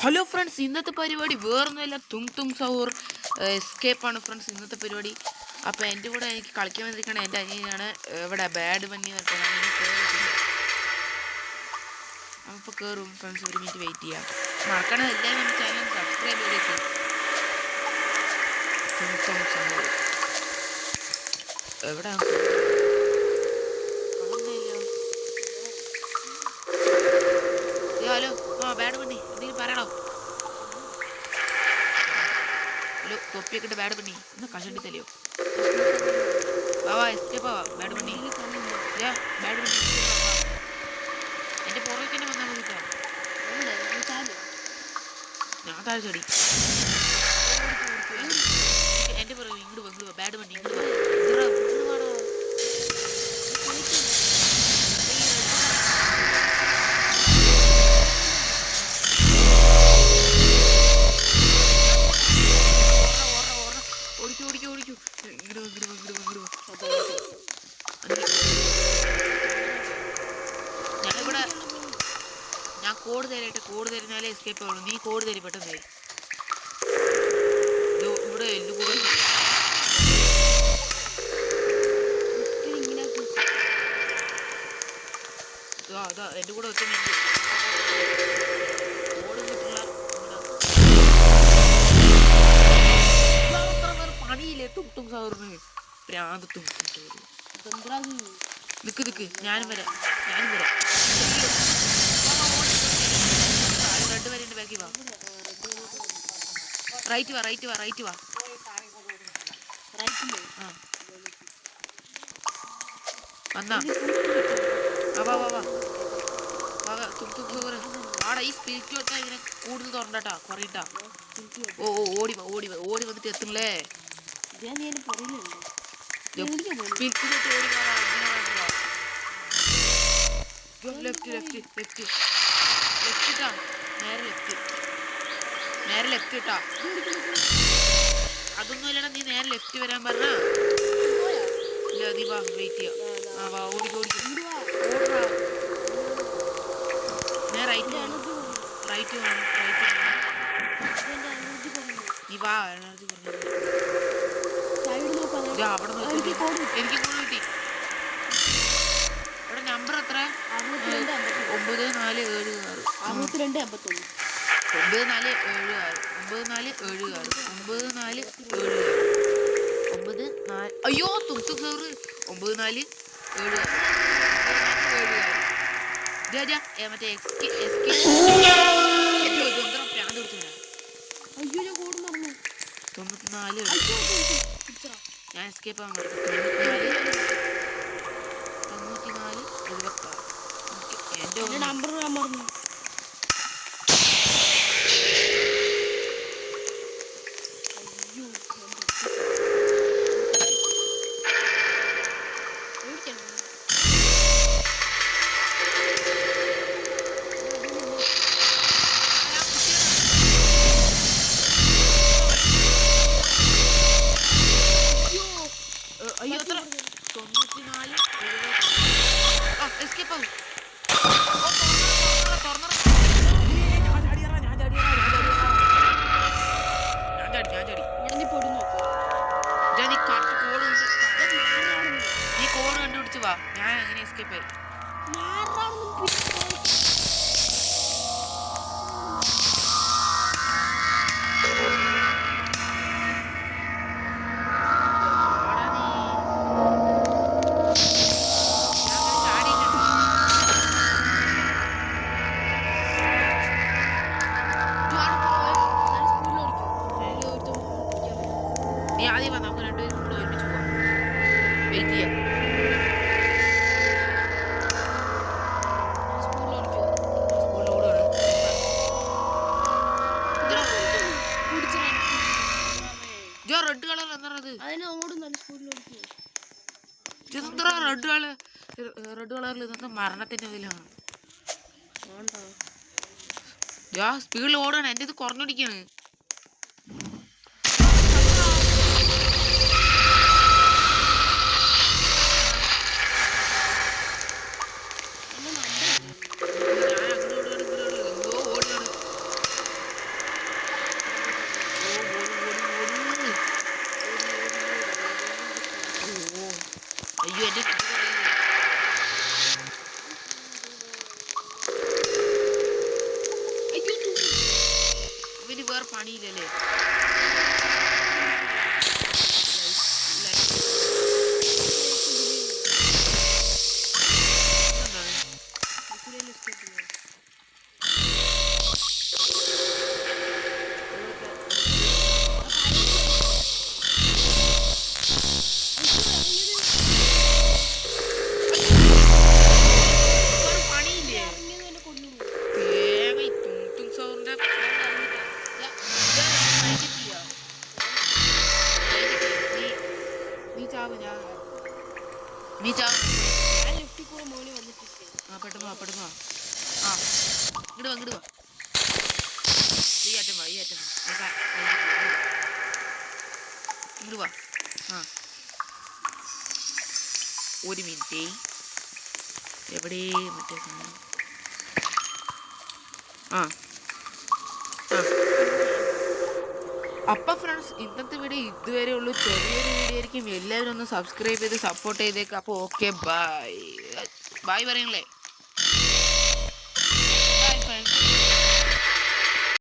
Hello friends, ഇന്നത്തെ പരിപാടി വേറൊന്നുമില്ല, തുങ് തുങ് സൗർ എസ്കേപ്പാണ് ഫ്രണ്ട്സ് ഇന്നത്തെ പരിപാടി. അപ്പോൾ എൻ്റെ കൂടെ എനിക്ക് കളിക്കാൻ വന്നിരിക്കുകയാണ് എൻ്റെ അനിയനാണ്. ഇവിടെ ബാഡ് ബന്നി അപ്പോൾ കയറും ഫ്രണ്ട്സ്. ഒരു മിനിറ്റ് വെയിറ്റ് ചെയ്യാം. മറക്കണം എല്ലാവരും നമ്മുടെ ചാനൽ സബ്സ്ക്രൈബ് ചെയ്തേക്ക്. തുങ് തുങ് സൗർ എവിടെ ഹലോ. ബാഡ് ബന്നി എന്തെങ്കിലും പറയണോ? ഹലോ, തൊപ്പിയൊക്കെ ഇട്ട് ബാഡ് ബന്നി എന്നാ കഷണ്ടി തലയോ? എസ്കേപ്പ് ആവാ ബാഡ് ബന്നി. ബാഡ് ബന്നി എൻ്റെ പുറകെ തന്നെ വന്നാൽ മതി. ഞാൻ താഴെ ചടി. എൻ്റെ പുറകെ ഇങ്ങോട്ട് ബാഡ് ബന്നി ഇങ്ങോട്ട് വാടോ. ഞാൻ കോഡ് തരുന്നാലേ എസ്കേപ്പ് ആവുള്ളൂ. നീ കോഡ് തരും പെട്ടെന്ന്. ഇവിടെ എല്ലു കൂടെ എൻ്റെ കൂടെ വെക്കുന്നുണ്ട്. പണിയില്ലേ തുങ് തുങ് സൗറിന് പ്രാന്ത്. നിക്ക് ഞാനും വരാം. റെഡ് വരെ ബാക്കി വാ. റൈറ്റ് വാ. വന്നാ ആടാ. ഈ സ്പിരിറ്റ് തൊട്ടാ ഇതിനെ കൂടുതൽ തുറണ്ടാ കുറയിട്ടാ. ഓടി വന്നിട്ട് എത്തുന്നല്ലേ. നേരെ ലെഫ്റ്റ് ഇട്ടാ. അതൊന്നും ഇല്ലടാ, നീ നേരെ ലെഫ്റ്റ് വരാൻ പറഞ്ഞാ. ഇല്ല, നീ വാ, വെയിറ്റ് ചെയ്യാം. ഓടിക്കോ. ഞാൻ റൈറ്റ് വേണം. നീ വാ. എനർജി പറഞ്ഞു അവിടെ നോക്കി. എനിക്ക് കോഡ് കിട്ടി. ഇവിടെ നമ്പർ എത്ര? 9476. 9476. അയ്യോ തുങ് തുങ് സൗർ 9476. മറ്റേ പ്രാന്ത് കൊടുത്തു. 94. ഞാൻ എസ്കേപ്പ് ആവാൻ പറഞ്ഞു. 94 74 76. എൻ്റെ നമ്പർ ഞാൻ പറഞ്ഞു. അയ്യോ എത്ര? 94 എസ്കേപ്പ് ആവും. നീ കോഡ് കണ്ടുപിടിച്ചു വാ. ഞാൻ എങ്ങനെ എസ്കേപ്പ് ആയി? നീ ആദ്യം വാ, നമുക്ക് രണ്ടുപേരും കൂടെ ഒരുമിച്ച് പോവാം. വെയിറ്റ് ചെയ്യാം. റെഡ് കളർ എന്താണത്? റെഡ് കളറിൽ ഇന്നത്തെ മരണത്തിന്റെ ഇതിലാണ്. സ്പീഡിൽ ഓടാണ്. എൻ്റെ ഇത് കുറഞ്ഞോടിക്കാണ്. പണിയില്ലല്ലേ? ഒരു മിനിറ്റ്, എവിടെ മറ്റേ സാധനം? അപ്പൊ ഫ്രണ്ട്സ്, ഇന്നത്തെ വീഡിയോ ഇതുവരെ ഉള്ളൂ. ചെറിയൊരു വീഡിയോ ആയിരിക്കും. എല്ലാവരും ഒന്ന് സബ്സ്ക്രൈബ് ചെയ്ത് സപ്പോർട്ട് ചെയ്തേക്ക്. അപ്പോൾ ഓക്കെ, ബൈ ബൈ പറയുങ്ങളേ.